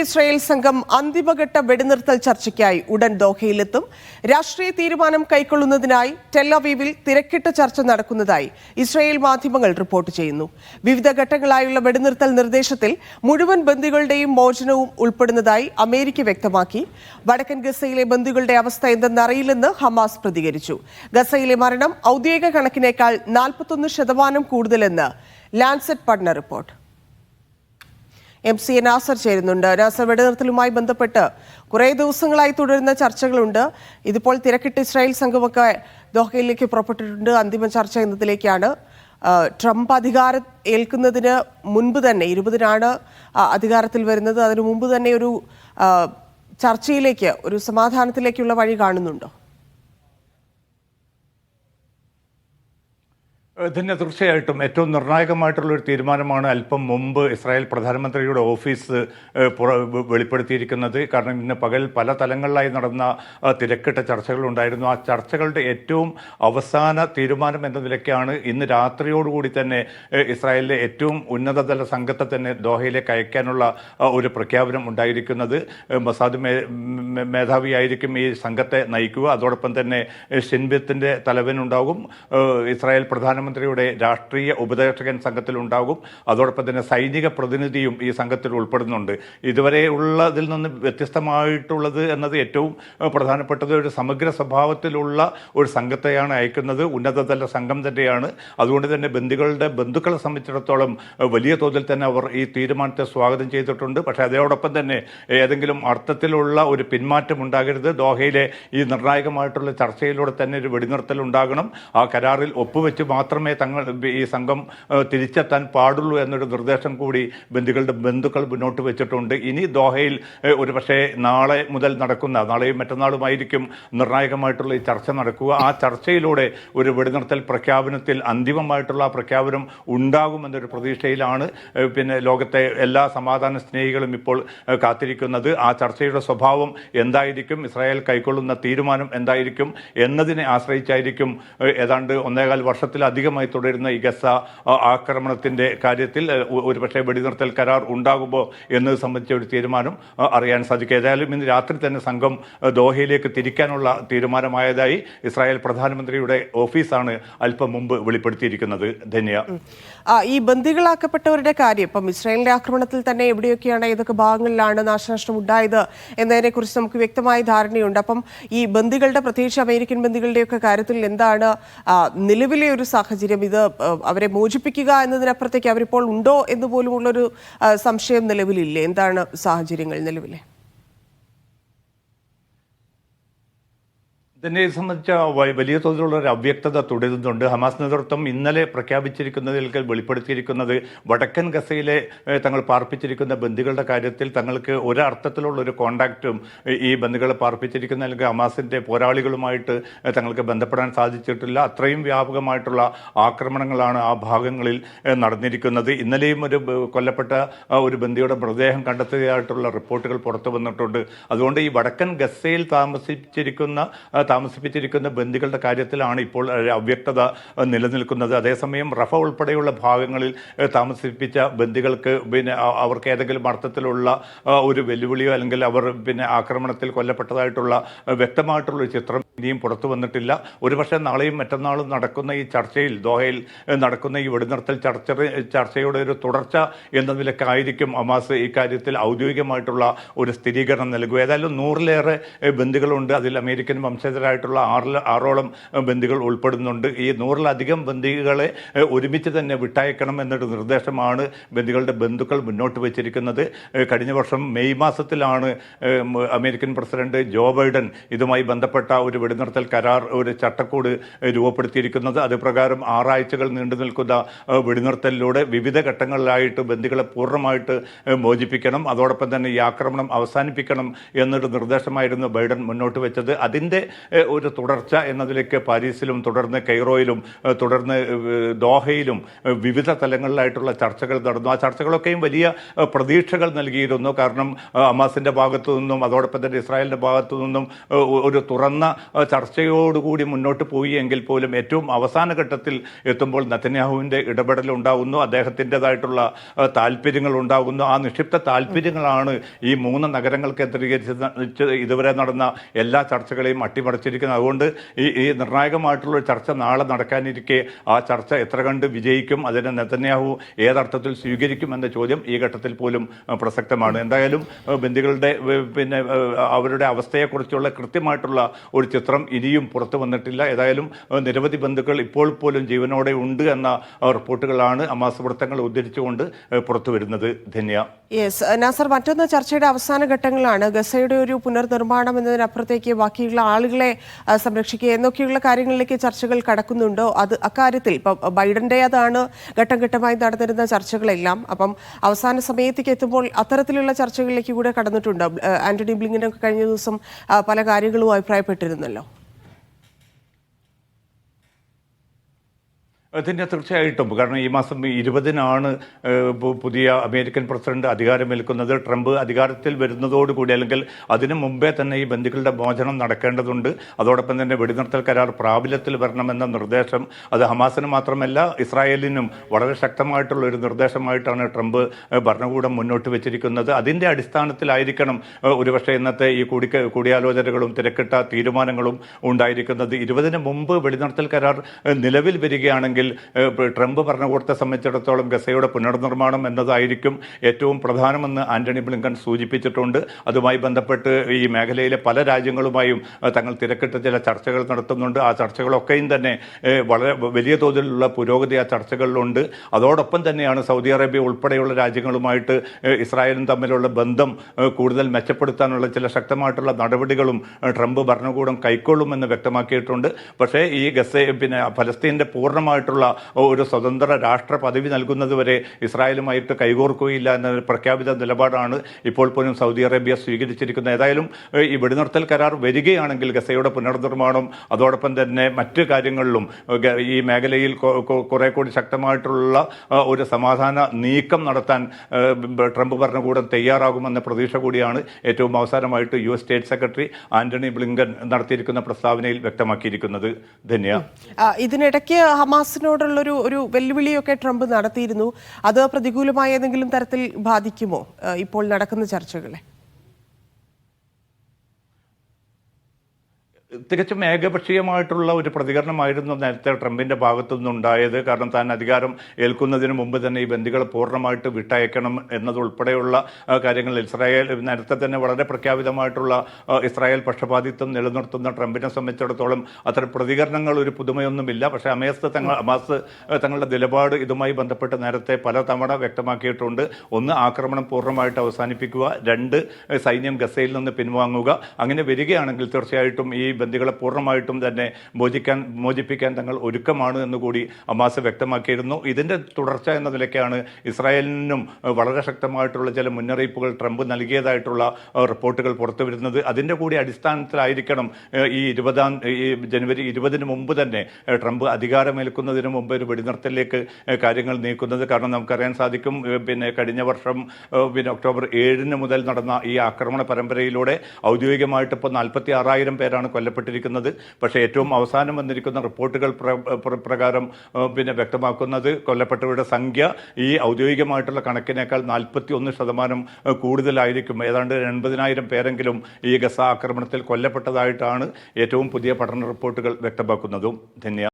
Israel സംഘം അന്തിമഘട്ട വെടിനിർത്തൽ ചർച്ചയ്ക്കായി ഉടൻ ദോഹയിലെത്തും. രാഷ്ട്രീയ തീരുമാനം കൈക്കൊള്ളുന്നതിനായി ടെൽ-അവീവിൽ തിരക്കിട്ട ചർച്ച നടക്കുന്നതായി ഇസ്രായേൽ മാധ്യമങ്ങൾ റിപ്പോർട്ട് ചെയ്യുന്നു. വിവിധ ഘട്ടങ്ങളായുള്ള വെടിനിർത്തൽ നിർദ്ദേശത്തിൽ മുഴുവൻ ബന്ദികളുടെയും മോചനവും ഉൾപ്പെടുന്നതായി അമേരിക്ക വ്യക്തമാക്കി. വടക്കൻ ഗസയിലെ ബന്ദികളുടെ അവസ്ഥ എന്തെന്നറിയില്ലെന്ന് ഹമാസ് പ്രതികരിച്ചു. ഗസയിലെ മരണം ഔദ്യോഗിക കണക്കിനേക്കാൾ 41% കൂടുതലെന്ന് ലാൻസെറ്റ് പഠന റിപ്പോർട്ട്. MC നാസർ ചേരുന്നുണ്ട്. നാസർ, വെടിനിർത്തലുമായി ബന്ധപ്പെട്ട് കുറേ ദിവസങ്ങളായി തുടരുന്ന ചർച്ചകളുണ്ട്. ഇതിപ്പോൾ തിരക്കിട്ട് ഇസ്രായേൽ സംഘമൊക്കെ ദോഹയിലേക്ക് പുറപ്പെട്ടിട്ടുണ്ട്. അന്തിമ ചർച്ച എന്നതിലേക്കാണ്. ട്രംപ് അധികാരം ഏൽക്കുന്നതിന് മുൻപ് തന്നെ 20-നാണ് അധികാരത്തിൽ വരുന്നത്. അതിനു മുമ്പ് തന്നെ ഒരു ചർച്ചയിലേക്ക്, ഒരു സമാധാനത്തിലേക്കുള്ള വഴി കാണുന്നുണ്ടോ? ഇതിന് തീർച്ചയായിട്ടും ഏറ്റവും നിർണായകമായിട്ടുള്ളൊരു തീരുമാനമാണ് അല്പം മുമ്പ് ഇസ്രായേൽ പ്രധാനമന്ത്രിയുടെ ഓഫീസ് വെളിപ്പെടുത്തിയിരിക്കുന്നത്. കാരണം ഇന്ന് പകൽ പല തലങ്ങളിലായി നടന്ന തിരക്കിട്ട ചർച്ചകളുണ്ടായിരുന്നു. ആ ചർച്ചകളുടെ ഏറ്റവും അവസാന തീരുമാനം എന്ന നിലയ്ക്കാണ് ഇന്ന് രാത്രിയോടുകൂടി തന്നെ ഇസ്രായേലിലെ ഏറ്റവും ഉന്നതതല സംഘത്തെ തന്നെ ദോഹയിലേക്ക് അയക്കാനുള്ള ഒരു പ്രഖ്യാപനം ഉണ്ടായിരിക്കുന്നത്. മൊസാദ് മേധാവിയായിരിക്കും ഈ സംഘത്തെ നയിക്കുക. അതോടൊപ്പം തന്നെ ഷിൻബെത്തിൻ്റെ തലവനുണ്ടാകും. ഇസ്രായേൽ പ്രധാനമന്ത്രിയുടെ രാഷ്ട്രീയ ഉപദേശകൻ സംഘത്തിലുണ്ടാകും. അതോടൊപ്പം തന്നെ സൈനിക പ്രതിനിധിയും ഈ സംഘത്തിൽ ഉൾപ്പെടുന്നുണ്ട്. ഇതുവരെ ഉള്ളതിൽ നിന്ന് വ്യത്യസ്തമായിട്ടുള്ളത് എന്നത് ഏറ്റവും പ്രധാനപ്പെട്ടത് ഒരു സമഗ്ര സ്വഭാവത്തിലുള്ള ഒരു സംഘത്തെയാണ് അയക്കുന്നത്. ഉന്നതതല സംഘം തന്നെയാണ്. അതുകൊണ്ട് തന്നെ ബന്ധുക്കളെ സംബന്ധിച്ചിടത്തോളം വലിയ തോതിൽ തന്നെ അവർ ഈ തീരുമാനത്തെ സ്വാഗതം ചെയ്തിട്ടുണ്ട്. പക്ഷേ അതോടൊപ്പം തന്നെ ഏതെങ്കിലും അർത്ഥത്തിലുള്ള ഒരു പിന്മാറ്റം ഉണ്ടാകരുത്. ദോഹയിലെ ഈ നിർണായകമായിട്ടുള്ള ചർച്ചയിലൂടെ തന്നെ ഒരു വെടിനിർത്തൽ ഉണ്ടാകണം. ആ കരാറിൽ ഒപ്പുവെച്ച് മാത്രമേ ഈ സംഘം തിരിച്ചെത്താൻ പാടുള്ളൂ എന്നൊരു നിർദ്ദേശം കൂടി ബന്ധുക്കൾ മുന്നോട്ട് വെച്ചിട്ടുണ്ട്. ഇനി ദോഹയിൽ ഒരുപക്ഷെ നാളെ മുതൽ നാളെയും മറ്റന്നാളുമായിരിക്കും നിർണായകമായിട്ടുള്ള ഈ ചർച്ച നടക്കുക. ആ ചർച്ചയിലൂടെ ഒരു വെടിനിർത്തൽ പ്രഖ്യാപനത്തിൽ അന്തിമമായിട്ടുള്ള പ്രഖ്യാപനം ഉണ്ടാകുമെന്നൊരു പ്രതീക്ഷയിലാണ് ലോകത്തെ എല്ലാ സമാധാന സ്നേഹികളും ഇപ്പോൾ കാത്തിരിക്കുന്നത്. ആ ചർച്ചയുടെ സ്വഭാവം എന്തായിരിക്കും, ഇസ്രായേൽ കൈക്കൊള്ളുന്ന തീരുമാനം എന്തായിരിക്കും എന്നതിനെ ആശ്രയിച്ചായിരിക്കും ഏതാണ്ട് 1.25 വർഷത്തിലധികമായി തുടരുന്ന ഈ ഗസ ആക്രമണത്തിൻ്റെ കാര്യത്തിൽ ഒരുപക്ഷെ വെടിനിർത്തൽ കരാർ ഉണ്ടാകുമോ എന്നത് സംബന്ധിച്ച ഒരു തീരുമാനം അറിയാൻ സാധിക്കും. ഏതായാലും ഇന്ന് രാത്രി തന്നെ സംഘം ദോഹയിലേക്ക് തിരിക്കാനുള്ള തീരുമാനമായതായി ഇസ്രായേൽ പ്രധാനമന്ത്രിയുടെ ഓഫീസാണ് അല്പം മുമ്പ് വെളിപ്പെടുത്തിയിരിക്കുന്നത്. ധന്യ, ഈ ബന്ദികളാക്കപ്പെട്ടവരുടെ കാര്യം ഇപ്പം ഇസ്രായേലിന്റെ ആക്രമണത്തിൽ തന്നെ എവിടെയൊക്കെയാണ്, ഏതൊക്കെ ഭാഗങ്ങളിലാണ് നാശനഷ്ടം ഉണ്ടായത് എന്നതിനെക്കുറിച്ച് നമുക്ക് വ്യക്തമായ ധാരണയുണ്ട്. അപ്പം ഈ ബന്ദികളുടെ, പ്രത്യേകിച്ച് അമേരിക്കൻ ബന്ദികളുടെയൊക്കെ കാര്യത്തിൽ എന്താണ് നിലവിലെ ഒരു സാഹചര്യം? ഇത് അവരെ മോചിപ്പിക്കുക എന്നതിനപ്പുറത്തേക്ക് അവരിപ്പോൾ ഉണ്ടോ എന്ന് പോലുമുള്ളൊരു സംശയം നിലവിലില്ലേ? എന്താണ് സാഹചര്യങ്ങൾ നിലവിലെ? ഇതിനെ സംബന്ധിച്ച വലിയ തോതിലുള്ള ഒരു അവ്യക്തത തുടരുന്നുണ്ട്. ഹമാസ് നേതൃത്വം ഇന്നലെ പ്രഖ്യാപിച്ചിരിക്കുന്നതിൽ വെളിപ്പെടുത്തിയിരിക്കുന്നത് വടക്കൻ ഗസയിലെ തങ്ങൾ പാർപ്പിച്ചിരിക്കുന്ന ബന്ദികളുടെ കാര്യത്തിൽ തങ്ങൾക്ക് ഒരർത്ഥത്തിലുള്ള ഒരു കോണ്ടാക്റ്റും ഈ ബന്ദികളെ പാർപ്പിച്ചിരിക്കുന്ന അല്ലെങ്കിൽ ഹമാസിൻ്റെ പോരാളികളുമായിട്ട് തങ്ങൾക്ക് ബന്ധപ്പെടാൻ സാധിച്ചിട്ടില്ല. അത്രയും വ്യാപകമായിട്ടുള്ള ആക്രമണങ്ങളാണ് ആ ഭാഗങ്ങളിൽ നടന്നിരിക്കുന്നത്. ഇന്നലെയും ഒരു കൊല്ലപ്പെട്ട ഒരു ബന്ദിയുടെ മൃതദേഹം കണ്ടെത്തിയതായിട്ടുള്ള റിപ്പോർട്ടുകൾ പുറത്തു വന്നിട്ടുണ്ട്. അതുകൊണ്ട് ഈ വടക്കൻ ഗസയിൽ താമസിപ്പിച്ചിരിക്കുന്ന ബന്ദികളുടെ കാര്യത്തിലാണ് ഇപ്പോൾ അവ്യക്തത നിലനിൽക്കുന്നത്. അതേസമയം റഫ ഉൾപ്പെടെയുള്ള ഭാഗങ്ങളിൽ താമസിപ്പിച്ച ബന്ദികൾക്ക് അവർക്ക് ഏതെങ്കിലും അർത്ഥത്തിലുള്ള ഒരു വെല്ലുവിളിയോ അല്ലെങ്കിൽ അവർ ആക്രമണത്തിൽ കൊല്ലപ്പെട്ടതായിട്ടുള്ള വ്യക്തമായിട്ടുള്ള ചിത്രം ഇനിയും പുറത്തു വന്നിട്ടില്ല. ഒരുപക്ഷെ നാളെയും മറ്റന്നാളും നടക്കുന്ന ഈ ചർച്ചയിൽ, ദോഹയിൽ നടക്കുന്ന ഈ വെടിനിർത്തൽ ചർച്ചയുടെ ഒരു തുടർച്ച എന്ന നിലക്കായിരിക്കും ഹമാസ് ഇക്കാര്യത്തിൽ ഔദ്യോഗികമായിട്ടുള്ള ഒരു സ്ഥിരീകരണം നൽകുക. ഏതായാലും 100-ലേറെ ബന്ദികളുണ്ട്. അതിൽ അമേരിക്കൻ വംശജരായിട്ടുള്ള 6ഓളം ബന്ദികൾ ഉൾപ്പെടുന്നുണ്ട്. ഈ 100-ലധികം ബന്ദികളെ ഒരുമിച്ച് തന്നെ വിട്ടയക്കണം എന്നൊരു നിർദ്ദേശമാണ് ബന്ദികളുടെ ബന്ധുക്കൾ മുന്നോട്ട് വെച്ചിരിക്കുന്നത്. കഴിഞ്ഞ വർഷം മെയ് മാസത്തിലാണ് അമേരിക്കൻ പ്രസിഡന്റ് ജോ ബൈഡൻ ഇതുമായി ബന്ധപ്പെട്ട ഒരു വെടിനിർത്തൽ കരാർ, ഒരു ചട്ടക്കൂട് രൂപപ്പെടുത്തിയിരിക്കുന്നത്. അത് പ്രകാരം 6 ആഴ്ചകൾ നീണ്ടു നിൽക്കുന്ന വെടിനിർത്തലിലൂടെ വിവിധ ഘട്ടങ്ങളിലായിട്ട് ബന്ദികളെ പൂർണ്ണമായിട്ട് മോചിപ്പിക്കണം, അതോടൊപ്പം തന്നെ ഈ ആക്രമണം അവസാനിപ്പിക്കണം എന്നൊരു നിർദ്ദേശമായിരുന്നു ബൈഡൻ മുന്നോട്ട് വെച്ചത്. അതിൻ്റെ ഒരു തുടർച്ച എന്നതിലേക്ക് പാരീസിലും തുടർന്ന് കെയ്റോയിലും തുടർന്ന് ദോഹയിലും വിവിധ തലങ്ങളിലായിട്ടുള്ള ചർച്ചകൾ നടന്നു. ആ ചർച്ചകളൊക്കെയും വലിയ പ്രതീക്ഷകൾ നൽകിയിരുന്നു. കാരണം ഹമാസിന്റെ ഭാഗത്തു നിന്നും അതോടൊപ്പം തന്നെ ഇസ്രായേലിന്റെ ഭാഗത്തു നിന്നും ഒരു തുറന്ന ചർച്ചയോടുകൂടി മുന്നോട്ട് പോയി എങ്കിൽ പോലും ഏറ്റവും അവസാന ഘട്ടത്തിൽ എത്തുമ്പോൾ നെതന്യാഹുവിന്റെ ഇടപെടൽ ഉണ്ടാകുന്നു, അദ്ദേഹത്തിൻ്റെതായിട്ടുള്ള താല്പര്യങ്ങൾ ഉണ്ടാകുന്നു. ആ നിക്ഷിപ്ത താല്പര്യങ്ങളാണ് ഈ 3 നഗരങ്ങൾ കേന്ദ്രീകരിച്ച് ഇതുവരെ നടന്ന എല്ലാ ചർച്ചകളെയും അട്ടിമറിച്ചിരിക്കുന്നത്. അതുകൊണ്ട് ഈ നിർണായകമായിട്ടുള്ള ഒരു ചർച്ച നാളെ നടക്കാനിരിക്കെ ആ ചർച്ച എത്ര കണ്ട് വിജയിക്കും, അതിനെ നെതന്യാഹു ഏതർത്ഥത്തിൽ സ്വീകരിക്കും എന്ന ചോദ്യം ഈ ഘട്ടത്തിൽ പോലും പ്രസക്തമാണ്. എന്തായാലും ബന്ദികളുടെ അവരുടെ അവസ്ഥയെക്കുറിച്ചുള്ള കൃത്യമായിട്ടുള്ള ഒരു ചിത്രം ഇനിയും പുറത്തു വന്നിട്ടില്ല. ഏതായാലും നിരവധി ബന്ധുക്കൾ ഇപ്പോൾ പോലും ജീവനോടെ ഉണ്ട് എന്ന റിപ്പോർട്ടുകളാണ് ഹമാസ് വൃത്തങ്ങൾ ഉദ്ധരിച്ചുകൊണ്ട് പുറത്തു വരുന്നത്. ധന്യ. യെസ് നാസർ, മറ്റൊന്ന് ചർച്ചയുടെ അവസാന ഘട്ടങ്ങളാണ്. ഗസയുടെ ഒരു പുനർനിർമ്മാണം എന്നതിനപ്പുറത്തേക്ക് ബാക്കിയുള്ള ആളുകളെ സംരക്ഷിക്കുക എന്നൊക്കെയുള്ള കാര്യങ്ങളിലേക്ക് ചർച്ചകൾ കടക്കുന്നുണ്ടോ? അത് അക്കാര്യത്തിൽ ഇപ്പം ബൈഡന്റേതാണ് ഘട്ടം ഘട്ടമായി നടന്നിരുന്ന ചർച്ചകളെല്ലാം. അപ്പം അവസാന സമയത്തേക്ക് എത്തുമ്പോൾ അത്തരത്തിലുള്ള ചർച്ചകളിലേക്ക് കൂടെ കടന്നിട്ടുണ്ട്. ആന്റണി ബ്ലിങ്കനൊക്കെ കഴിഞ്ഞ ദിവസം പല കാര്യങ്ങളും അഭിപ്രായപ്പെട്ടിരുന്നല്ലോ. അതിൻ്റെ തീർച്ചയായിട്ടും, കാരണം ഈ മാസം 20-നാണ് പുതിയ അമേരിക്കൻ പ്രസിഡന്റ് അധികാരമേൽക്കുന്നത്. ട്രംപ് അധികാരത്തിൽ വരുന്നതോടുകൂടി അല്ലെങ്കിൽ അതിനു മുമ്പേ തന്നെ ഈ ബന്ദികളുടെ മോചനം നടക്കേണ്ടതുണ്ട്. അതോടൊപ്പം തന്നെ വെടിനിർത്തൽ കരാർ പ്രാബല്യത്തിൽ വരണമെന്ന നിർദ്ദേശം അത് ഹമാസിന് മാത്രമല്ല ഇസ്രായേലിനും വളരെ ശക്തമായിട്ടുള്ള ഒരു നിർദ്ദേശമായിട്ടാണ് ട്രംപ് ഭരണകൂടം മുന്നോട്ട് വെച്ചിരിക്കുന്നത്. അതിൻ്റെ അടിസ്ഥാനത്തിലായിരിക്കണം ഒരുപക്ഷെ ഇന്നത്തെ ഈ കൂടിയാലോചനകളും തിരക്കിട്ട തീരുമാനങ്ങളും ഉണ്ടായിരിക്കുന്നത്. 20-ന് മുമ്പ് വെടിനിർത്തൽ കരാർ നിലവിൽ വരികയാണെങ്കിൽ ട്രംപ് ഭരണകൂടത്തെ സംബന്ധിച്ചിടത്തോളം ഗസയുടെ പുനർനിർമ്മാണം എന്നതായിരിക്കും ഏറ്റവും പ്രധാനമെന്ന് ആന്റണി ബ്ലിങ്കൻ സൂചിപ്പിച്ചിട്ടുണ്ട്. അതുമായി ബന്ധപ്പെട്ട് ഈ മേഖലയിലെ പല രാജ്യങ്ങളുമായും തങ്ങൾ തിരക്കിട്ട് ചില ചർച്ചകൾ നടത്തുന്നുണ്ട്. ആ ചർച്ചകളൊക്കെയും തന്നെ വളരെ വലിയ തോതിലുള്ള പുരോഗതി ആ ചർച്ചകളിലുണ്ട്. അതോടൊപ്പം തന്നെയാണ് സൗദി അറേബ്യ ഉൾപ്പെടെയുള്ള രാജ്യങ്ങളുമായിട്ട് ഇസ്രായേലും തമ്മിലുള്ള ബന്ധം കൂടുതൽ മെച്ചപ്പെടുത്താനുള്ള ചില ശക്തമായിട്ടുള്ള നടപടികളും ട്രംപ് ഭരണകൂടം കൈക്കൊള്ളുമെന്ന് വ്യക്തമാക്കിയിട്ടുണ്ട്. പക്ഷേ ഈ ഫലസ്തീൻ്റെ പൂർണ്ണമായിട്ടുള്ള ഒരു സ്വതന്ത്ര രാഷ്ട്ര പദവി നൽകുന്നതുവരെ ഇസ്രായേലുമായിട്ട് കൈകോർക്കുകയില്ല എന്ന പ്രഖ്യാപിത നിലപാടാണ് ഇപ്പോൾ പോലും സൗദി അറേബ്യ സ്വീകരിച്ചിരിക്കുന്നത്. ഏതായാലും ഈ വെടിനിർത്തൽ കരാർ വരികയാണെങ്കിൽ ഗസയുടെ പുനർനിർമ്മാണം അതോടൊപ്പം തന്നെ മറ്റ് കാര്യങ്ങളിലും ഈ മേഖലയിൽ കുറെ കൂടി ശക്തമായിട്ടുള്ള ഒരു സമാധാന നീക്കം നടത്താൻ ട്രംപ് ഭരണകൂടം തയ്യാറാകുമെന്ന പ്രതീക്ഷ കൂടിയാണ് ഏറ്റവും അവസാനമായിട്ട് US state secretary Antony Blinken നടത്തിയിരിക്കുന്ന പ്രസ്താവനയിൽ വ്യക്തമാക്കിയിരിക്കുന്നത്. ധന്യ. ഇതിനിടയ്ക്ക് ഹമാസിനോടുള്ളൊരു വെല്ലുവിളിയൊക്കെ ട്രംപ് നടത്തിയിരുന്നു. അത് പ്രതികൂലമായ ഏതെങ്കിലും തരത്തിൽ ബാധിക്കുമോ ഇപ്പോൾ നടക്കുന്ന ചർച്ചകളെ? തികച്ചും ഏകപക്ഷീയമായിട്ടുള്ള ഒരു പ്രതികരണമായിരുന്നു നേരത്തെ ട്രംപിൻ്റെ ഭാഗത്തു നിന്നുണ്ടായത്. കാരണം താൻ അധികാരം ഏൽക്കുന്നതിന് മുമ്പ് തന്നെ ഈ ബന്ദികളെ പൂർണ്ണമായിട്ട് വിട്ടയക്കണം എന്നതുൾപ്പെടെയുള്ള കാര്യങ്ങൾ ഇസ്രായേൽ നേരത്തെ തന്നെ വളരെ പ്രഖ്യാപിതമായിട്ടുള്ള ഇസ്രായേൽ പക്ഷപാതിത്വം നിലനിർത്തുന്ന ട്രംപിനെ സംബന്ധിച്ചിടത്തോളം അത്തരം പ്രതികരണങ്ങൾ ഒരു പുതുമയൊന്നുമില്ല. പക്ഷേ ഹമാസ് തങ്ങളുടെ നിലപാട് ഇതുമായി ബന്ധപ്പെട്ട് നേരത്തെ പലതവണ വ്യക്തമാക്കിയിട്ടുണ്ട്. 1, ആക്രമണം പൂർണ്ണമായിട്ട് അവസാനിപ്പിക്കുക, 2, സൈന്യം ഗസയിൽ നിന്ന് പിൻവാങ്ങുക. അങ്ങനെ വരികയാണെങ്കിൽ തീർച്ചയായിട്ടും ഈ ബന്ദികളെ പൂർണ്ണമായിട്ടും തന്നെ മോചിപ്പിക്കാൻ തങ്ങൾ ഒരുക്കമാണ് എന്നുകൂടി ഹമാസ് വ്യക്തമാക്കിയിരുന്നു. ഇതിൻ്റെ തുടർച്ച എന്ന നിലയ്ക്കാണ് ഇസ്രായേലിനും വളരെ ശക്തമായിട്ടുള്ള ചില മുന്നറിയിപ്പുകൾ ട്രംപ് നൽകിയതായിട്ടുള്ള റിപ്പോർട്ടുകൾ പുറത്തു വരുന്നത്. അതിൻ്റെ കൂടി അടിസ്ഥാനത്തിലായിരിക്കണം ഈ ജനുവരി 20-ന് മുമ്പ് തന്നെ ട്രംപ് അധികാരമേൽക്കുന്നതിന് മുമ്പ് ഒരു വെടിനിർത്തലിലേക്ക് കാര്യങ്ങൾ നീക്കുന്നത്. കാരണം നമുക്കറിയാൻ സാധിക്കും, കഴിഞ്ഞ വർഷം ഒക്ടോബർ 7 മുതൽ നടന്ന ഈ ആക്രമണ പരമ്പരയിലൂടെ ഔദ്യോഗികമായിട്ട് ഇപ്പോൾ 46,000 പേരാണ് കൊല്ലപ്പെട്ടിരിക്കുന്നത്. പക്ഷേ ഏറ്റവും അവസാനം വന്നിരിക്കുന്ന റിപ്പോർട്ടുകൾ പ്രകാരം വ്യക്തമാക്കുന്നത് കൊല്ലപ്പെട്ടവരുടെ സംഖ്യ ഈ ഔദ്യോഗികമായിട്ടുള്ള കണക്കിനേക്കാൾ 41% കൂടുതലായിരിക്കും. ഏതാണ്ട് 80,000 പേരെങ്കിലും ഈ ഗസ ആക്രമണത്തിൽ കൊല്ലപ്പെട്ടതായിട്ടാണ് ഏറ്റവും പുതിയ പഠന റിപ്പോർട്ടുകൾ വ്യക്തമാക്കുന്നതും. ധന്യ.